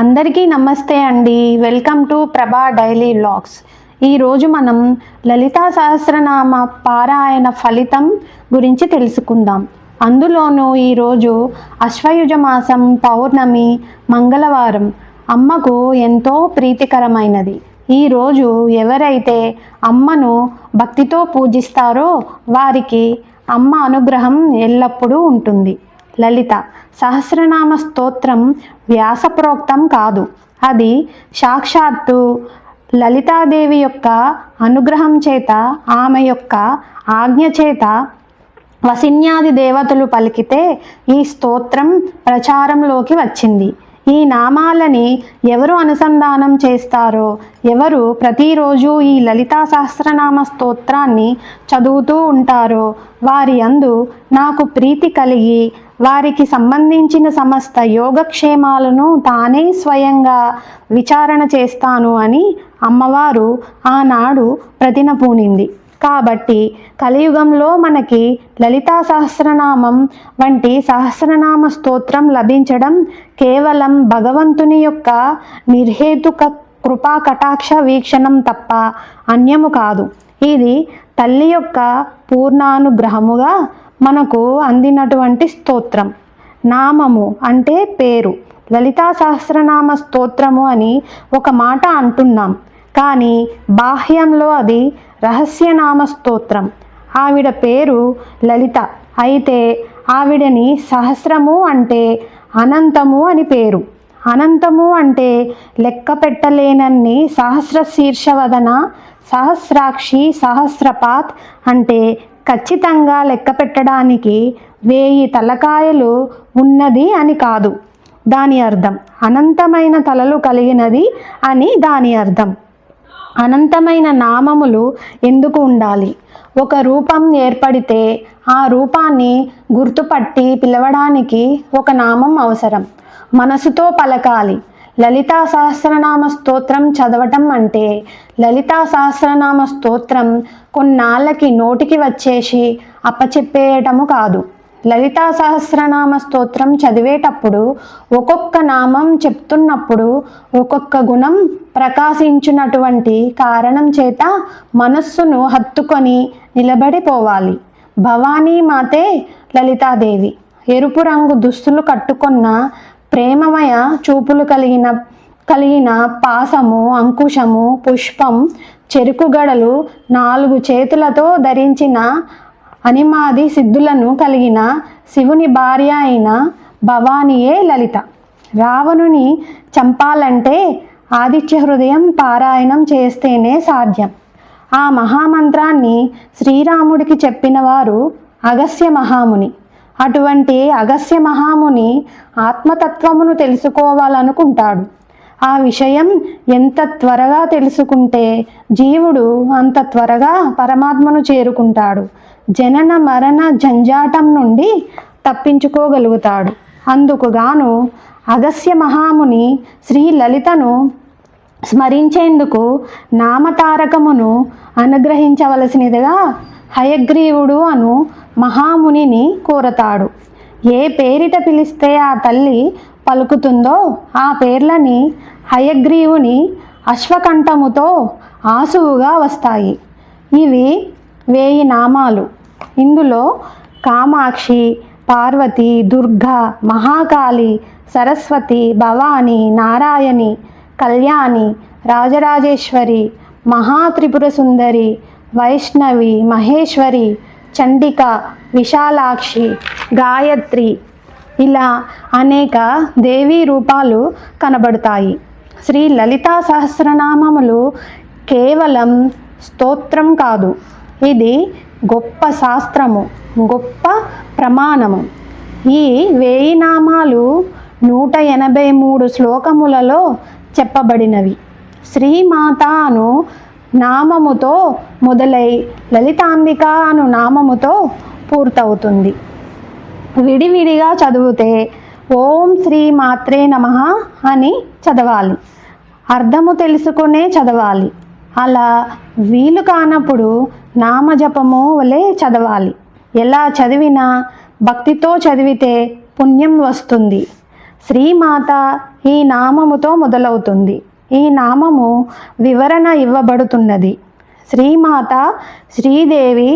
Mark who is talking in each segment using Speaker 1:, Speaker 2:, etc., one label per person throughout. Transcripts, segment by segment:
Speaker 1: అందరికీ నమస్తే అండి. వెల్కమ్ టు ప్రభా డైలీ వ్లాగ్స్. ఈరోజు మనం లలితా సహస్రనామ పారాయణ ఫలితం గురించి తెలుసుకుందాం. అందులోనూ ఈరోజు అశ్వయుజ మాసం పౌర్ణమి మంగళవారం అమ్మకు ఎంతో ప్రీతికరమైనది. ఈరోజు ఎవరైతే అమ్మను భక్తితో పూజిస్తారో వారికి అమ్మ అనుగ్రహం ఎల్లప్పుడూ ఉంటుంది. లలిత సహస్రనామ స్తోత్రం వ్యాసప్రోక్తం కాదు. అది సాక్షాత్తు లలితాదేవి యొక్క అనుగ్రహం చేత, ఆమె యొక్క ఆజ్ఞ చేత వసిన్యాది దేవతలు పలికితే ఈ స్తోత్రం ప్రచారంలోకి వచ్చింది. ఈ నామాలని ఎవరు అనుసంధానం చేస్తారో, ఎవరు ప్రతిరోజు ఈ లలితా సహస్రనామ స్తోత్రాన్ని చదువుతూ ఉంటారో వారి యందు నాకు ప్రీతి కలిగి వారికి సంబంధించిన సమస్త యోగక్షేమాలను తానే స్వయంగా విచారణ చేస్తాను అని అమ్మవారు ఆనాడు ప్రతిన పూనింది. కాబట్టి కలియుగంలో మనకి లలితా సహస్రనామం వంటి సహస్రనామ స్తోత్రం లభించడం కేవలం భగవంతుని యొక్క నిర్హేతుక కృపా కటాక్ష వీక్షణం తప్ప అన్యము కాదు. ఇది తల్లి యొక్క పూర్ణానుగ్రహముగా మనకు అందినటువంటి స్తోత్రం. నామము అంటే పేరు. లలితా సహస్రనామ స్తోత్రము అని ఒక మాట అంటున్నాం, కానీ బాహ్యంలో అది రహస్యనామ స్తోత్రం. ఆవిడ పేరు లలిత అయితే ఆవిడని సహస్రము అంటే అనంతము అని పేరు. అనంతము అంటే లెక్క పెట్టలేనన్ని సహస్ర శీర్షవదన, సహస్రాక్షి, సహస్రపాత్ అంటే ఖచ్చితంగా లెక్క పెట్టడానికి 1000 తలకాయలు ఉన్నది అని కాదు దాని అర్థం. అనంతమైన తలలు కలిగినది అని దాని అర్థం. అనంతమైన నామములు ఎందుకు ఉండాలి? ఒక రూపం ఏర్పడితే ఆ రూపాన్ని గుర్తుపట్టి పిలవడానికి ఒక నామం అవసరం. మనసుతో పలకాలి. లలితా సహస్రనామ స్తోత్రం చదవటం అంటే లలితా సహస్రనామ స్తోత్రం కొన్నాళ్ళకి నోటికి వచ్చేసి అప్పచెప్పేయటము కాదు. లలితా సహస్రనామ స్తోత్రం చదివేటప్పుడు ఒక్కొక్క నామం చెప్తున్నప్పుడు ఒక్కొక్క గుణం ప్రకాశించినటువంటి కారణం చేత మనస్సును హత్తుకొని నిలబడిపోవాలి. భవానీ మాతే లలితాదేవి ఎరుపు రంగు దుస్తులు కట్టుకున్న ప్రేమమయ చూపులు కలిగిన పాసము, అంకుశము, పుష్పం, చెరుకు గడలు, 4 చేతులతో ధరించిన అనిమాది సిద్ధులను కలిగిన శివుని భార్య అయిన భవానియే లలిత. రావణుని చంపాలంటే ఆదిత్య హృదయం పారాయణం చేస్తేనే సాధ్యం. ఆ మహామంత్రాన్ని శ్రీరాముడికి చెప్పిన వారు అగస్త్య మహాముని. అటువంటి అగస్త్య మహాముని ఆత్మతత్వమును తెలుసుకోవాలనుకుంటాడు. ఆ విషయం ఎంత త్వరగా తెలుసుకుంటే జీవుడు అంత త్వరగా పరమాత్మను చేరుకుంటాడు. జనన మరణ జంజాటం నుండి తప్పించుకోగలుగుతాడు. అందుకుగాను అగస్త్య మహాముని శ్రీ లలితను స్మరించేందుకు నామతారకమును అనుగ్రహించవలసినదిగా హయగ్రీవుడు అను మహామునిని కోరతాడు. ఏ పేరిట పిలిస్తే ఆ తల్లి పలుకుతుందో ఆ పేర్లని హయగ్రీవుని అశ్వకంఠముతో ఆసువుగా వస్తాయి. ఇవి 1000 నామాలు. ఇందులో కామాక్షి, పార్వతి, దుర్గా, మహాకాళి, సరస్వతి, భవాని, నారాయణి, కళ్యాణి, రాజరాజేశ్వరి, మహాత్రిపుర సుందరి, వైష్ణవి, మహేశ్వరి, చండిక, విశాలాక్షి, గాయత్రి ఇలా అనేక దేవీ రూపాలు కనబడతాయి. శ్రీ లలితా సహస్రనామములు కేవలం స్తోత్రం కాదు, ఇది గొప్ప శాస్త్రము, గొప్ప ప్రమాణము. ఈ 1000 నామాలు 183 శ్లోకములలో చెప్పబడినవి. శ్రీమాత అను నామముతో మొదలై లలితాంబిక అను నామముతో పూర్తవుతుంది. విడివిడిగా చదివితే ఓం శ్రీ మాత్రే నమః అని చదవాలి. అర్థము తెలుసుకునే చదవాలి. అలా వీలు కానప్పుడు నామజపము వలె చదవాలి. ఎలా చదివినా భక్తితో చదివితే పుణ్యం వస్తుంది. శ్రీమాత ఈ నామముతో మొదలవుతుంది. ఈ నామము వివరణ ఇవ్వబడుతున్నది. శ్రీమాత శ్రీదేవి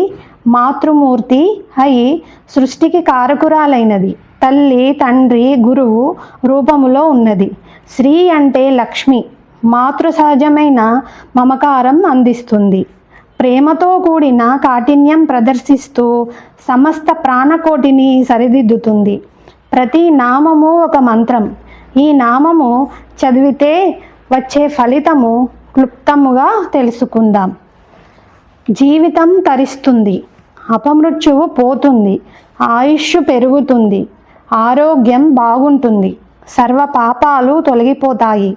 Speaker 1: మాతృమూర్తి అయి సృష్టికి కారకురాలైనది. తల్లి, తండ్రి, గురువు రూపములో ఉన్నది. శ్రీ అంటే లక్ష్మి, మాతృ సహజమైన మమకారం అందిస్తుంది. ప్రేమతో కూడిన కాఠిన్యం ప్రదర్శిస్తూ సమస్త ప్రాణకోటిని సరిదిద్దుతుంది. ప్రతి నామము ఒక మంత్రం. ఈ నామము చదివితే వచ్చే ఫలితము క్లుప్తముగా తెలుసుకుందాం. జీవితం తరిస్తుంది, అపమృత్యువు పోతుంది, ఆయుష్ పెరుగుతుంది, ఆరోగ్యం బాగుంటుంది, సర్వ పాపాలు తొలగిపోతాయి.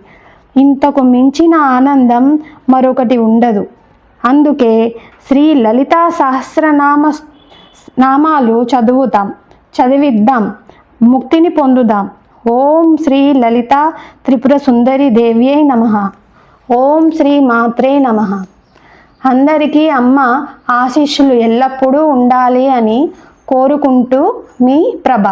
Speaker 1: ఇంతకు మించిన ఆనందం మరొకటి ఉండదు. అందుకే శ్రీ లలితా సహస్రనామాలు చదివిద్దాం, ముక్తిని పొందుదాం. ఓం శ్రీ లలిత త్రిపుర సుందరి దేవ్యై నమః. ఓం శ్రీ మాత్రే నమః. అందరికీ అమ్మ ఆశీస్సులు ఎల్లప్పుడూ ఉండాలి అని కోరుకుంటూ మీ ప్రభ.